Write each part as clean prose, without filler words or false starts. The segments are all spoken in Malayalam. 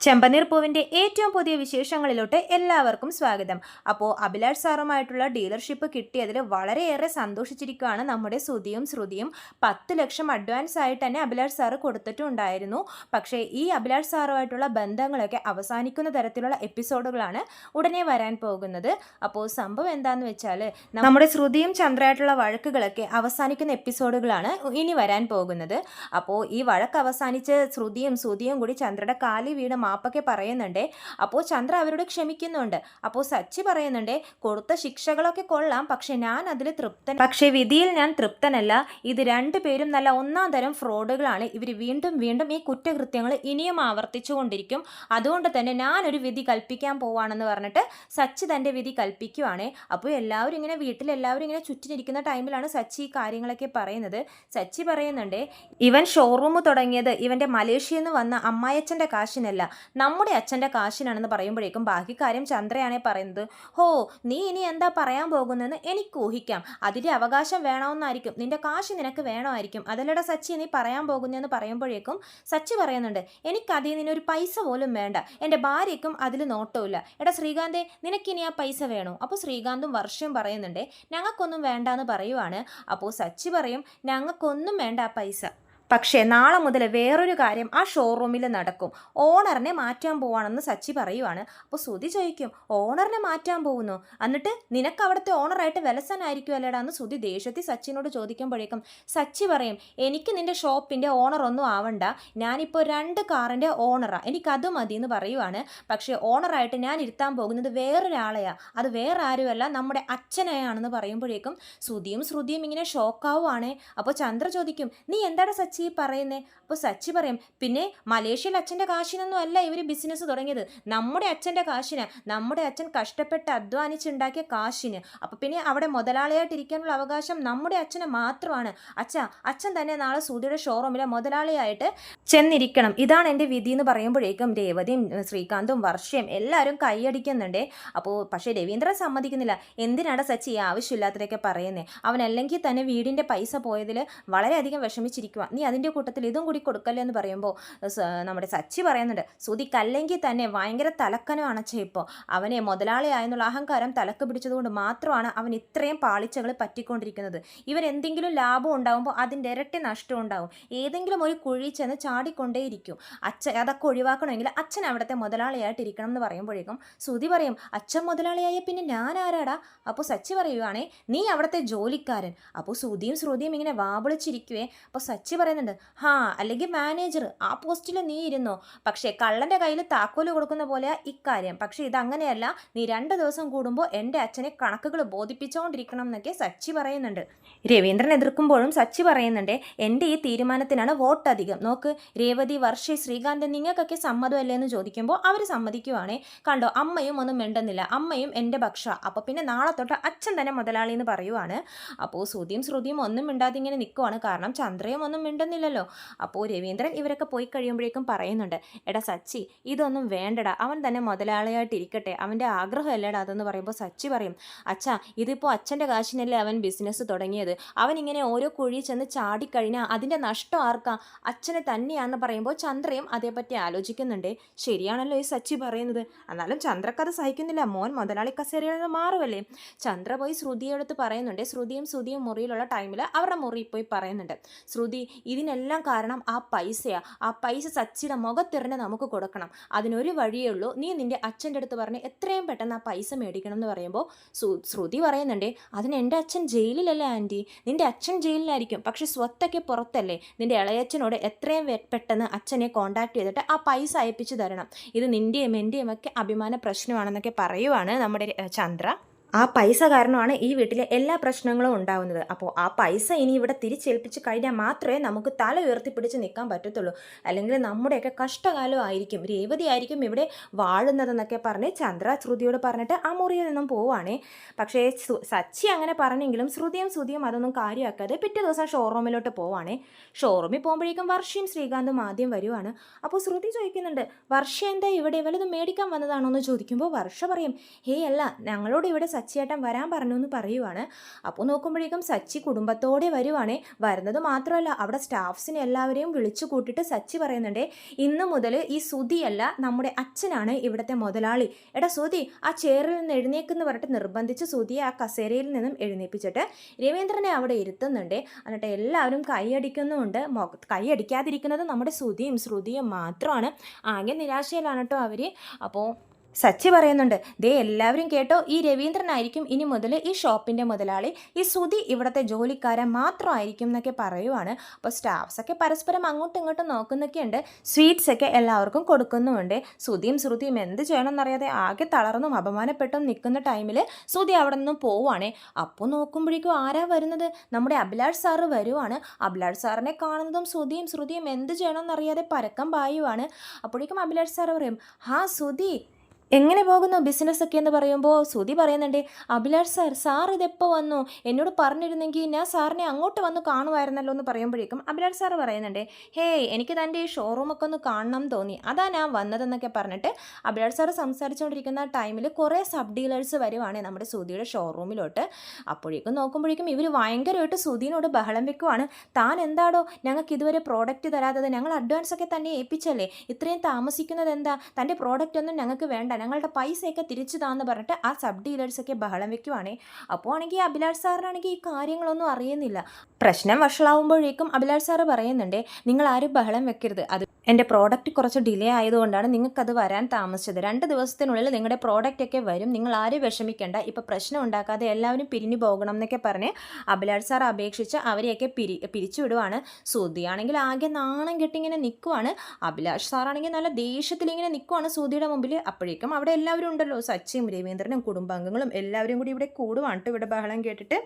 ചെമ്പനീർ പൂവിൻ്റെ ഏറ്റവും പുതിയ വിശേഷങ്ങളിലോട്ട് എല്ലാവർക്കും സ്വാഗതം. അപ്പോൾ അഭിലാഷ് സാറുമായിട്ടുള്ള ഡീലർഷിപ്പ് കിട്ടിയതിൽ വളരെയേറെ സന്തോഷിച്ചിരിക്കുകയാണ് നമ്മുടെ ശ്രുതിയും. 10 ലക്ഷം അഡ്വാൻസ് ആയിട്ട് തന്നെ അഭിലാഷ് സാറ് കൊടുത്തിട്ടുണ്ടായിരുന്നു. പക്ഷേ ഈ അഭിലാഷ് സാറുമായിട്ടുള്ള ബന്ധങ്ങളൊക്കെ അവസാനിക്കുന്ന തരത്തിലുള്ള എപ്പിസോഡുകളാണ് ഉടനെ വരാൻ പോകുന്നത്. അപ്പോൾ സംഭവം എന്താണെന്ന് വെച്ചാൽ നമ്മുടെ ശ്രുതിയും ചന്ദ്രയായിട്ടുള്ള വഴക്കുകളൊക്കെ അവസാനിക്കുന്ന എപ്പിസോഡുകളാണ് ഇനി വരാൻ പോകുന്നത്. അപ്പോൾ ഈ വഴക്ക് അവസാനിച്ച് ശ്രുതിയും കൂടി ചന്ദ്രയുടെ കാലി വീട് മാപ്പൊക്കെ പറയുന്നുണ്ട്. അപ്പോൾ ചന്ദ്ര അവരോട് ക്ഷമിക്കുന്നുണ്ട്. അപ്പോൾ സച്ചി പറയുന്നുണ്ട്, കൊടുത്ത ശിക്ഷകളൊക്കെ കൊള്ളാം, പക്ഷെ ഞാൻ അതിൽ പക്ഷേ വിധിയിൽ ഞാൻ തൃപ്തനല്ല. ഇത് രണ്ടുപേരും നല്ല ഒന്നാം തരം ഫ്രോഡുകളാണ്. ഇവർ വീണ്ടും ഈ കുറ്റകൃത്യങ്ങൾ ഇനിയും ആവർത്തിച്ചു കൊണ്ടിരിക്കും. അതുകൊണ്ട് തന്നെ ഞാനൊരു വിധി കൽപ്പിക്കാൻ പോവാണെന്ന് പറഞ്ഞിട്ട് സച്ചി തൻ്റെ വിധി കൽപ്പിക്കുവാണ്. അപ്പോൾ എല്ലാവരും ഇങ്ങനെ ചുറ്റിനിരിക്കുന്ന ടൈമിലാണ് സച്ചി ഈ കാര്യങ്ങളൊക്കെ പറയുന്നത്. സച്ചി പറയുന്നുണ്ട്, ഇവൻ ഷോറൂം തുടങ്ങിയത് ഇവൻ്റെ മലേഷ്യയിൽ നിന്ന് വന്ന അമ്മായച്ചൻ്റെ കാശിനല്ല, നമ്മുടെ അച്ഛൻ്റെ കാശിനാണെന്ന് പറയുമ്പോഴേക്കും ബാക്കി കാര്യം ചന്ദ്രയാണേ പറയുന്നത്. ഹോ, നീ ഇനി എന്താ പറയാൻ പോകുന്നതെന്ന് എനിക്ക് ഊഹിക്കാം. അതിൻ്റെ അവകാശം വേണമെന്നായിരിക്കും, നിന്റെ കാശ് നിനക്ക് വേണമായിരിക്കും, അതല്ലട സച്ചി നീ പറയാൻ പോകുന്നതെന്ന് പറയുമ്പോഴേക്കും സച്ചി പറയുന്നുണ്ട്, എനിക്കതിൽ നിന്നൊരു പൈസ പോലും വേണ്ട, എൻ്റെ ഭാര്യയ്ക്കും അതിൽ നോട്ടമില്ല. എടാ ശ്രീകാന്തേ, നിനക്കിനി ആ പൈസ വേണോ? അപ്പോൾ ശ്രീകാന്തും വർഷയും പറയുന്നുണ്ട്, ഞങ്ങൾക്കൊന്നും വേണ്ടാന്ന് പറയുവാണ്. അപ്പോൾ സച്ചി പറയും, ഞങ്ങൾക്കൊന്നും വേണ്ട ആ പൈസ, പക്ഷേ നാളെ മുതൽ വേറൊരു കാര്യം ആ ഷോറൂമിൽ നടക്കും, ഓണറിനെ മാറ്റാൻ പോവാണെന്ന് സച്ചി പറയുവാണ്. അപ്പോൾ ശ്രുതി ചോദിക്കും, ഓണറിനെ മാറ്റാൻ പോകുന്നു, എന്നിട്ട് നിനക്ക് അവിടുത്തെ ഓണറായിട്ട് വിലസനായിരിക്കും അല്ലേടാ എന്ന് ശ്രുതി ദേഷ്യത്തിൽ സച്ചിനോട് ചോദിക്കുമ്പോഴേക്കും സച്ചി പറയും, എനിക്ക് നിൻ്റെ ഷോപ്പിൻ്റെ ഓണറൊന്നും ആവണ്ട, ഞാനിപ്പോൾ 2 കാറിൻ്റെ ഓണറാണ്, എനിക്കത് മതി എന്ന് പറയുവാണ്. പക്ഷേ ഓണറായിട്ട് ഞാൻ ഇരുത്താൻ പോകുന്നത് വേറൊരാളെയാണ്, അത് വേറെ ആരുമല്ല, നമ്മുടെ അച്ഛനെയാണെന്ന് പറയുമ്പോഴേക്കും ശ്രുതിയും ഇങ്ങനെ ഷോക്കാവുകയാണ്. അപ്പോൾ ചന്ദ്ര ചോദിക്കും, നീ എന്താണ് സച്ചി പറയുന്നേ? അപ്പോൾ സച്ചി പറയും, പിന്നെ മലേഷ്യയിൽ അച്ഛൻ്റെ കാശിനൊന്നും അല്ല ഇവർ ബിസിനസ് തുടങ്ങിയത്, നമ്മുടെ അച്ഛൻ്റെ കാശിന്, നമ്മുടെ അച്ഛൻ കഷ്ടപ്പെട്ട് അധ്വാനിച്ചുണ്ടാക്കിയ കാശിന്. അപ്പോൾ പിന്നെ അവിടെ മുതലാളിയായിട്ടിരിക്കാനുള്ള അവകാശം നമ്മുടെ അച്ഛന് മാത്രമാണ്. അച്ഛൻ തന്നെ നാളെ ശ്രുതിയുടെ ഷോറൂമിലെ മുതലാളിയായിട്ട് ചെന്നിരിക്കണം, ഇതാണ് എൻ്റെ വിധി എന്ന് പറയുമ്പോഴേക്കും രേവതിയും ശ്രീകാന്തും വർഷയും എല്ലാവരും കൈയടിക്കുന്നുണ്ട്. അപ്പോൾ പക്ഷേ രവീന്ദ്രൻ സമ്മതിക്കുന്നില്ല. എന്തിനാണ് സച്ചി ഈ ആവശ്യമില്ലാത്തതൊക്കെ പറയുന്നത്? അവൻ അല്ലെങ്കിൽ തന്നെ വീടിൻ്റെ പൈസ പോയതിൽ വളരെയധികം വിഷമിച്ചിരിക്കുക, നീ അതിൻ്റെ കൂട്ടത്തിൽ ഇതും കൂടി കൊടുക്കല്ലേ എന്ന് പറയുമ്പോൾ നമ്മുടെ സച്ചി പറയുന്നുണ്ട്, ശ്രുതിക്കല്ലെങ്കിൽ തന്നെ ഭയങ്കര തലക്കനമാണ് ഇപ്പോൾ, അവനെ മുതലാളിയായെന്നുള്ള അഹങ്കാരം തലക്ക് പിടിച്ചതുകൊണ്ട് മാത്രമാണ് അവൻ ഇത്രയും പാളിച്ചകൾ പറ്റിക്കൊണ്ടിരിക്കുന്നത്. ഇവൻ എന്തെങ്കിലും ലാഭം ഉണ്ടാകുമ്പോൾ അതിൻ്റെ ഇരട്ടി നഷ്ടം ഉണ്ടാവും, ഏതെങ്കിലും ഒരു കുഴി ചെന്ന് ചാടിക്കൊണ്ടേയിരിക്കും. അതൊക്കെ ഒഴിവാക്കണമെങ്കിൽ അച്ഛൻ അവിടുത്തെ മുതലാളിയായിട്ടിരിക്കണം എന്ന് പറയുമ്പോഴേക്കും ശ്രുതി പറയും, അച്ഛൻ മുതലാളിയായ പിന്നെ ഞാൻ ആരാടാ? അപ്പോൾ സച്ചി പറയുവാണേ, നീ അവിടുത്തെ ജോലിക്കാരൻ. അപ്പോൾ ശ്രുതിയും ഇങ്ങനെ വാപിളിച്ചിരിക്കുവേ. അപ്പോൾ സച്ചി പറയുന്നുണ്ട്, അല്ലെങ്കിൽ മാനേജർ, ആ പോസ്റ്റിൽ നീ ഇരുന്നോ, പക്ഷേ കള്ളൻ്റെ കയ്യിൽ താക്കോല് കൊടുക്കുന്ന പോലെയാ ഇക്കാര്യം, പക്ഷേ ഇതങ്ങനെയല്ല, നീ 2 ദിവസം കൂടുമ്പോൾ എൻ്റെ അച്ഛനെ കണക്കുകൾ ബോധിപ്പിച്ചുകൊണ്ടിരിക്കണം എന്നൊക്കെ സച്ചി പറയുന്നുണ്ട്. രവീന്ദ്രൻ എതിർക്കുമ്പോഴും സച്ചി പറയുന്നുണ്ട്, എൻ്റെ ഈ തീരുമാനത്തിനാണ് വോട്ട് അധികം, നോക്ക് രേവതി, വർഷ, ശ്രീകാന്ത് നിങ്ങൾക്കൊക്കെ സമ്മതമല്ലേ എന്ന് ചോദിക്കുമ്പോൾ അവർ സമ്മതിക്കുവാണേ. കണ്ടോ, അമ്മയും ഒന്നും മിണ്ടുന്നില്ല, അമ്മയും എൻ്റെ പക്ഷ, അപ്പോൾ പിന്നെ നാളെ തൊട്ട് അച്ഛൻ തന്നെ മുതലാളി എന്ന് പറയുവാണ്. അപ്പോൾ ശ്രുതിയും ഒന്നും മിണ്ടാതെ ഇങ്ങനെ നിൽക്കുവാണ്, കാരണം ചന്ദ്രയും ഒന്നും മിണ്ടുന്നില്ലല്ലോ. അപ്പോൾ രവീന്ദ്രൻ ഇവരൊക്കെ പോയി കഴിയുമ്പോഴേക്കും പറയുന്നുണ്ട്, എടാ സച്ചി, ഇതൊന്നും വേണ്ടടാ, അവൻ തന്നെ മുതലാളിയായിട്ടിരിക്കട്ടെ, അവൻ്റെ ആഗ്രഹമല്ലേടാ അതെന്ന് പറയുമ്പോൾ സച്ചി പറയും, അച്ഛാ ഇതിപ്പോൾ അച്ഛൻ്റെ കാശിനല്ലേ അവൻ ബിസിനസ് തുടങ്ങിയത്, അവൻ ഇങ്ങനെ ഓരോ കുഴി ചെന്ന് ചാടിക്കഴിഞ്ഞാൽ അതിൻ്റെ നഷ്ടം ആർക്കാ? അച്ഛനെ തന്നെയാണെന്ന് പറയുമ്പോൾ ചന്ദ്രയും അതേപ്പറ്റി ആലോചിക്കുന്നുണ്ട്. ശരിയാണല്ലോ ഈ സച്ചി പറയുന്നത്, എന്നാലും ചന്ദ്രക്കത് സഹിക്കുന്നില്ല, മോൻ മുതലാളി കസേരയിൽ നിന്ന് മാറുമല്ലേ. ചന്ദ്ര പോയി ശ്രുതിയെടുത്ത് പറയുന്നുണ്ട്. ശ്രുതിയും മുറിയിലുള്ള ടൈമിൽ അവരുടെ മുറിയിൽ പോയി പറയുന്നുണ്ട്, ശ്രുതി, ഇതിനെല്ലാം കാരണം ആ പൈസയാണ്, ആ പൈസ സച്ചിയുടെ മുഖത്തെറിഞ്ഞ് നമുക്ക് കൊടുക്കണം, അതിനൊരു വഴിയേ ഉള്ളൂ, നീ നിൻ്റെ അച്ഛൻ്റെ അടുത്ത് പറഞ്ഞ് എത്രയും പെട്ടെന്ന് ആ പൈസ മേടിക്കണം എന്ന് പറയുമ്പോൾ ശ്രുതി പറയുന്നുണ്ട്, അതിന് എൻ്റെ അച്ഛൻ ജയിലിലല്ലേ ആൻറ്റി? നിൻ്റെ അച്ഛൻ ജയിലിലായിരിക്കും, പക്ഷെ സ്വത്തൊക്കെ പുറത്തല്ലേ, നിൻ്റെ ഇളയച്ഛനോട് എത്രയും പെട്ടെന്ന് അച്ഛനെ കോൺടാക്ട് ചെയ്തിട്ട് ആ പൈസ അയപ്പിച്ച് തരണം, ഇത് നിൻ്റെയും എൻ്റെയും ഒക്കെ അഭിമാന പ്രശ്നമാണെന്നൊക്കെ പറയുവാണ് നമ്മുടെ ചന്ദ്ര. ആ പൈസ കാരണമാണ് ഈ വീട്ടിലെ എല്ലാ പ്രശ്നങ്ങളും ഉണ്ടാകുന്നത്. അപ്പോൾ ആ പൈസ ഇനി ഇവിടെ തിരിച്ചേൽപ്പിച്ച് കഴിഞ്ഞാൽ മാത്രമേ നമുക്ക് തല ഉയർത്തിപ്പിടിച്ച് നിൽക്കാൻ പറ്റത്തുള്ളൂ, അല്ലെങ്കിൽ നമ്മുടെയൊക്കെ കഷ്ടകാലം ആയിരിക്കും, രേവതി ആയിരിക്കും ഇവിടെ വാഴുന്നതെന്നൊക്കെ പറഞ്ഞ് ചന്ദ്ര ശ്രുതിയോട് പറഞ്ഞിട്ട് ആ മുറിയിൽ നിന്നും പോവുകയാണേ. പക്ഷേ സച്ചി അങ്ങനെ പറഞ്ഞെങ്കിലും ശ്രുതിയും അതൊന്നും കാര്യമാക്കാതെ പിറ്റേ ദിവസം ഷോറൂമിലോട്ട് പോവുകയാണേ. ഷോറൂമിൽ പോകുമ്പോഴേക്കും വർഷയും ശ്രീകാന്തും ആദ്യം വരുവാണ്. അപ്പോൾ ശ്രുതി ചോദിക്കുന്നുണ്ട്, വർഷ എന്താ ഇവിടെ, വല്ലതും മേടിക്കാൻ വന്നതാണോ എന്ന് ചോദിക്കുമ്പോൾ വർഷ പറയും, ഹേ അല്ല, ഞങ്ങളോട് ഇവിടെ സച്ചിയേട്ടൻ വരാൻ പറഞ്ഞു എന്ന് പറയുവാണ്. അപ്പോൾ നോക്കുമ്പോഴേക്കും സച്ചി കുടുംബത്തോടെ വരുവാണേ. വരുന്നത് മാത്രമല്ല അവിടെ സ്റ്റാഫ്സിനെ എല്ലാവരെയും വിളിച്ചു കൂട്ടിയിട്ട് സച്ചി പറയുന്നുണ്ട്, ഇന്ന് മുതൽ ഈ സുധിയല്ല നമ്മുടെ അച്ഛനാണ് ഇവിടുത്തെ മുതലാളി. എടാ സുധി ആ ചെയറിൽ നിന്ന് എഴുന്നേക്കെന്ന് പറഞ്ഞിട്ട് നിർബന്ധിച്ച് സുധിയെ ആ കസേരയിൽ നിന്നും എഴുന്നേപ്പിച്ചിട്ട് രവീന്ദ്രനെ അവിടെ ഇരുത്തുന്നുണ്ട്. എന്നിട്ട് എല്ലാവരും കൈയടിക്കുന്നുമുണ്ട്. കൈയടിക്കാതിരിക്കുന്നത് നമ്മുടെ സുധിയും ശ്രുതിയും മാത്രമാണ്. ആകെ നിരാശയിലാണ് കേട്ടോ അവർ. അപ്പോൾ സച്ചി പറയുന്നുണ്ട്, ദേ എല്ലാവരും കേട്ടോ, ഈ രവീന്ദ്രനായിരിക്കും ഇനി മുതൽ ഈ ഷോപ്പിൻ്റെ മുതലാളി, ഈ സുധി ഇവിടുത്തെ ജോലിക്കാരൻ മാത്രമായിരിക്കും എന്നൊക്കെ പറയുവാണ്. അപ്പോൾ സ്റ്റാഫ്സൊക്കെ പരസ്പരം അങ്ങോട്ടും ഇങ്ങോട്ടും നോക്കുന്നൊക്കെയുണ്ട്. സ്വീറ്റ്സൊക്കെ എല്ലാവർക്കും കൊടുക്കുന്നുമുണ്ട്. സുധിയും ശ്രുതിയും എന്ത് ചെയ്യണമെന്നറിയാതെ ആകെ തളർന്നും അപമാനപ്പെട്ടും നിൽക്കുന്ന ടൈമിൽ സുധി അവിടെ നിന്നും പോവുകയാണേ. അപ്പോൾ നോക്കുമ്പോഴേക്കും ആരാ വരുന്നത്? നമ്മുടെ അഭിലാഷ് സാറ് വരുവാണ്. അഭിലാഷ് സാറിനെ കാണുന്നതും സുധിയും ശ്രുതിയും എന്ത് ചെയ്യണമെന്നറിയാതെ പരക്കം പായുവാണ്. അപ്പോഴേക്കും അഭിലാഷ് സാറ് പറയും, ഹാ സുധി എങ്ങനെ പോകുന്നു ബിസിനസ്സൊക്കെ എന്ന് പറയുമ്പോൾ സുധി പറയുന്നുണ്ട്, അഭിലാഷ് സാർ ഇതെപ്പോൾ വന്നു? എന്നോട് പറഞ്ഞിരുന്നെങ്കിൽ ഞാൻ സാറിനെ അങ്ങോട്ട് വന്ന് കാണുമായിരുന്നല്ലോ എന്ന് പറയുമ്പോഴേക്കും അഭിലാഷ് സാറ് പറയുന്നുണ്ട്, ഹേയ് എനിക്ക് തൻ്റെ ഈ ഷോറൂമൊക്കെ ഒന്ന് കാണണം തോന്നി, അതാ ഞാൻ വന്നതെന്നൊക്കെ പറഞ്ഞിട്ട് അഭിലാഷ് സാറ് സംസാരിച്ചുകൊണ്ടിരിക്കുന്ന ടൈമിൽ കുറേ സബ് ഡീലേഴ്സ് വരുവാണ് നമ്മുടെ സുധിയുടെ ഷോറൂമിലോട്ട്. അപ്പോഴേക്കും നോക്കുമ്പോഴേക്കും ഇവർ ഭയങ്കരമായിട്ട് സുധീനോട് ബഹളം വെക്കുവാണ്. താൻ എന്താടോ ഞങ്ങൾക്ക് ഇതുവരെ പ്രോഡക്റ്റ് തരാത്തത്? ഞങ്ങൾ അഡ്വാൻസ് ഒക്കെ തന്നെ ഏൽപ്പിച്ചല്ലേ, ഇത്രയും താമസിക്കുന്നത് എന്താ? തൻ്റെ പ്രോഡക്റ്റ് ഒന്നും ഞങ്ങൾക്ക് വേണ്ട, ഞങ്ങളുടെ പൈസയൊക്കെ തിരിച്ചു താന്ന് പറഞ്ഞിട്ട് ആ സബ് ഡീലേഴ്സൊക്കെ ബഹളം വെക്കുവാണേ. അപ്പോൾ ആണെങ്കിൽ അഭിലാഷ് സാറിനാണെങ്കിൽ ഈ കാര്യങ്ങളൊന്നും അറിയുന്നില്ല. പ്രശ്നം വഷളാവുമ്പോഴേക്കും അഭിലാഷ് സാറ് പറയുന്നുണ്ട്, നിങ്ങൾ ആരും ബഹളം വെക്കരുത്, അത് എൻ്റെ പ്രോഡക്റ്റ് കുറച്ച് ഡിലേ ആയതുകൊണ്ടാണ് നിങ്ങൾക്കത് വരാൻ താമസിച്ചത്. 2 ദിവസത്തിനുള്ളിൽ നിങ്ങളുടെ പ്രോഡക്റ്റ് ഒക്കെ വരും, നിങ്ങൾ ആരും വിഷമിക്കേണ്ട, ഇപ്പോൾ പ്രശ്നം ഉണ്ടാക്കാതെ എല്ലാവരും പിരിഞ്ഞു പോകണം എന്നൊക്കെ പറഞ്ഞ് അഭിലാഷ് സാർ അപേക്ഷിച്ച് അവരെയൊക്കെ പിരിച്ചു വിടുവാണ്. സുധിയാണെങ്കിൽ ആകെ നാണം കെട്ടിങ്ങനെ നിൽക്കുവാണ്. അഭിലാഷ് സാറാണെങ്കിൽ നല്ല ദേഷ്യത്തിലിങ്ങനെ നിൽക്കുവാണ് സുധിയുടെ മുമ്പിൽ. അപ്പോഴേക്കും അവിടെ എല്ലാവരും ഉണ്ടല്ലോ, സച്ചിയും രവീന്ദ്രനും കുടുംബാംഗങ്ങളും എല്ലാവരും കൂടി ഇവിടെ കൂടുവാണ് ഇവിടെ ബഹളം കേട്ടിട്ട്.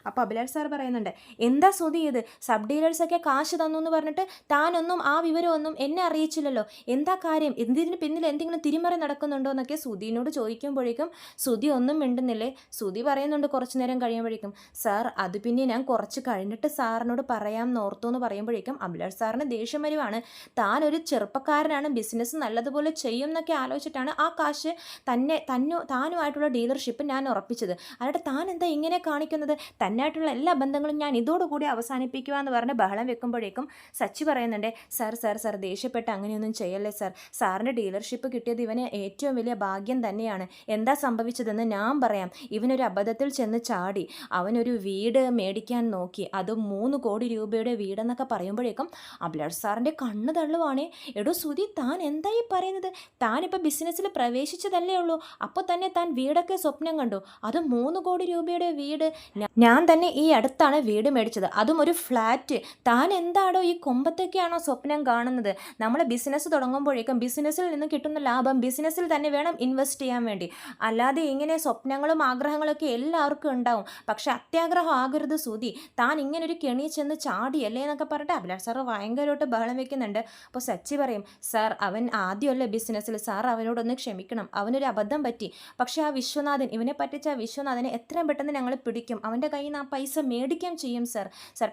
അപ്പോൾ അഭിലാഷ് സാർ പറയുന്നുണ്ട്, എന്താ സുധി ഇത്? സബ് ഡീലേഴ്സൊക്കെ കാശ് തന്നു എന്ന് പറഞ്ഞിട്ട് താനൊന്നും ആ വിവരമൊന്നും എന്നെ അറിയിച്ചില്ലല്ലോ, എന്താ കാര്യം? എന്തിന് പിന്നിൽ എന്തെങ്കിലും തിരിമറി നടക്കുന്നുണ്ടോ എന്നൊക്കെ സുധിനോട് ചോദിക്കുമ്പോഴേക്കും സുധി ഒന്നും മിണ്ടുന്നില്ലേ. സുധി പറയുന്നുണ്ട് കുറച്ചു നേരം കഴിയുമ്പോഴേക്കും, സാർ അത് പിന്നെ ഞാൻ കുറച്ച് കഴിഞ്ഞിട്ട് സാറിനോട് പറയാം നോർത്തു എന്ന് പറയുമ്പോഴേക്കും അഭിലാഷ് സാറിന് ദേഷ്യം വരുവാണ്. താൻ ഒരു ചെറുപ്പക്കാരനാണ്, ബിസിനസ് നല്ലതുപോലെ ചെയ്യും എന്നൊക്കെ ആലോചിച്ചിട്ടാണ് ആ കാശ് താനുമായിട്ടുള്ള ഡീലർഷിപ്പ് ഞാൻ ഉറപ്പിച്ചത്. അല്ലാതെ താൻ എന്താ ഇങ്ങനെ കാണിക്കുന്നത്? തന്നായിട്ടുള്ള എല്ലാ ബന്ധങ്ങളും ഞാൻ ഇതോടുകൂടി അവസാനിപ്പിക്കുക എന്ന് പറഞ്ഞ് ബഹളം വെക്കുമ്പോഴേക്കും സച്ചി പറയുന്നുണ്ട്, സാർ ദേഷ്യപ്പെട്ട് അങ്ങനെയൊന്നും ചെയ്യല്ലേ സാർ, സാറിൻ്റെ ഡീലർഷിപ്പ് കിട്ടിയത് ഇവന് ഏറ്റവും വലിയ ഭാഗ്യം തന്നെയാണ്. എന്താ സംഭവിച്ചതെന്ന് ഞാൻ പറയാം. ഇവനൊരു അബദ്ധത്തിൽ ചെന്ന് ചാടി, അവനൊരു വീട് മേടിക്കാൻ നോക്കി, അത് 3 കോടി രൂപയുടെ വീടെന്നൊക്കെ പറയുമ്പോഴേക്കും അഭിലാഷ് സാറിൻ്റെ കണ്ണ് തള്ളുവാണേ. എടോ സുധി, താൻ എന്തായി പറയുന്നത്? താനിപ്പോൾ ബിസിനസ്സിൽ പ്രവേശിച്ചതല്ലേ ഉള്ളൂ, അപ്പോൾ തന്നെ താൻ വീടൊക്കെ സ്വപ്നം കണ്ടു? അത് 3 കോടി രൂപയുടെ വീട്? ഞാൻ തന്നെ ഈ അടുത്താണ് വീട് മേടിച്ചത്, അതും ഒരു ഫ്ലാറ്റ്. താൻ എന്താടോ ഈ കൊമ്പത്തൊക്കെയാണോ സ്വപ്നം കാണുന്നത്? നമ്മൾ ബിസിനസ് തുടങ്ങുമ്പോഴേക്കും ബിസിനസ്സിൽ നിന്ന് കിട്ടുന്ന ലാഭം ബിസിനസ്സിൽ തന്നെ വേണം ഇൻവെസ്റ്റ് ചെയ്യാൻ വേണ്ടി. അല്ലാതെ ഇങ്ങനെ സ്വപ്നങ്ങളും ആഗ്രഹങ്ങളൊക്കെ എല്ലാവർക്കും ഉണ്ടാവും, പക്ഷെ അത്യാഗ്രഹം ആകരുത് സുധി. താൻ ഇങ്ങനൊരു കെണി ചെന്ന് ചാടിയല്ലേ എന്നൊക്കെ പറഞ്ഞിട്ട് അഭിലാഷ് സാറ് ഭയങ്കരമായിട്ട് ബഹളം വെക്കുന്നുണ്ട്. അപ്പോൾ സച്ചി പറയും, സാർ അവൻ ആദ്യമല്ലേ ബിസിനസ്സിൽ, സാർ അവനോടൊന്ന് ക്ഷമിക്കണം, അവനൊരു അബദ്ധം പറ്റി. പക്ഷെ ആ വിശ്വനാഥൻ, ഇവനെ പറ്റിച്ച ആ വിശ്വനാഥനെ എത്രയും പെട്ടെന്ന് ഞങ്ങൾ പിടിക്കും, അവൻ്റെ കയ്യിൽ നിന്ന് ആ പൈസ മേടിക്കുകയും ചെയ്യും സാർ.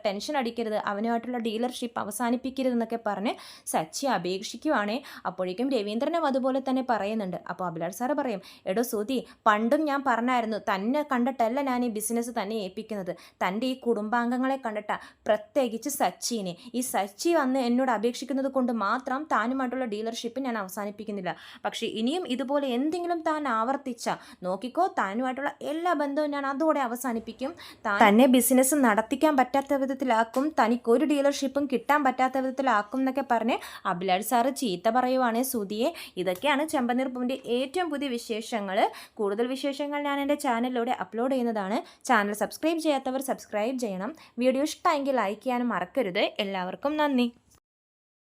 ടെൻഷൻ അടിക്കരുത്, അവനുമായിട്ടുള്ള ഡീലർഷിപ്പ് അവസാനിപ്പിക്കരുതെന്നൊക്കെ പറഞ്ഞ് സച്ചി അപേക്ഷിക്കുവാണേ. അപ്പോഴേക്കും രവീന്ദ്രനും അതുപോലെ തന്നെ പറയുന്നുണ്ട്. അപ്പോൾ അഭിലാഷ് സാറ് പറയും, എടോ സുധി, പണ്ടും ഞാൻ പറഞ്ഞായിരുന്നു, തന്നെ കണ്ടിട്ടല്ല ഞാൻ ഈ ബിസിനസ് തന്നെ ഏൽപ്പിക്കുന്നത്, തൻ്റെ ഈ കുടുംബാംഗങ്ങളെ കണ്ടിട്ടാ, പ്രത്യേകിച്ച് സച്ചിനെ. ഈ സച്ചി വന്ന് എന്നോട് അപേക്ഷിക്കുന്നത് കൊണ്ട് മാത്രം താനുമായിട്ടുള്ള ഡീലർഷിപ്പ് ഞാൻ അവസാനിപ്പിക്കുന്നില്ല. പക്ഷേ ഇനിയും ഇതുപോലെ എന്തെങ്കിലും താൻ ആവർത്തിച്ച നോക്കിക്കോ, താനുമായിട്ടുള്ള എല്ലാ ബന്ധവും ഞാൻ അതോടെ അവസാനിപ്പിക്കും. തന്നെ ബിസിനസ് നടത്തിക്കാൻ പറ്റാത്ത വിധത്തിലാക്കും, തനിക്കൊരു ഡീലർഷിപ്പും കിട്ടാൻ പറ്റാത്ത വിധത്തിലാക്കും എന്നൊക്കെ പറഞ്ഞ് അഭിലാഷ് സാറ് ചീത്ത പറയുവാണ് സുധിയെ. ഇതൊക്കെയാണ് ചെമ്പനീർ പൂവിൻ്റെ ഏറ്റവും പുതിയ വിശേഷങ്ങൾ. കൂടുതൽ വിശേഷങ്ങൾ ഞാൻ എൻ്റെ ചാനലിലൂടെ അപ്ലോഡ് ചെയ്യുന്നതാണ്. ചാനൽ സബ്സ്ക്രൈബ് ചെയ്യാത്തവർ സബ്സ്ക്രൈബ് ചെയ്യണം. വീഡിയോ ഇഷ്ടമെങ്കിൽ ലൈക്ക് ചെയ്യാനും മറക്കരുത്. എല്ലാവർക്കും നന്ദി.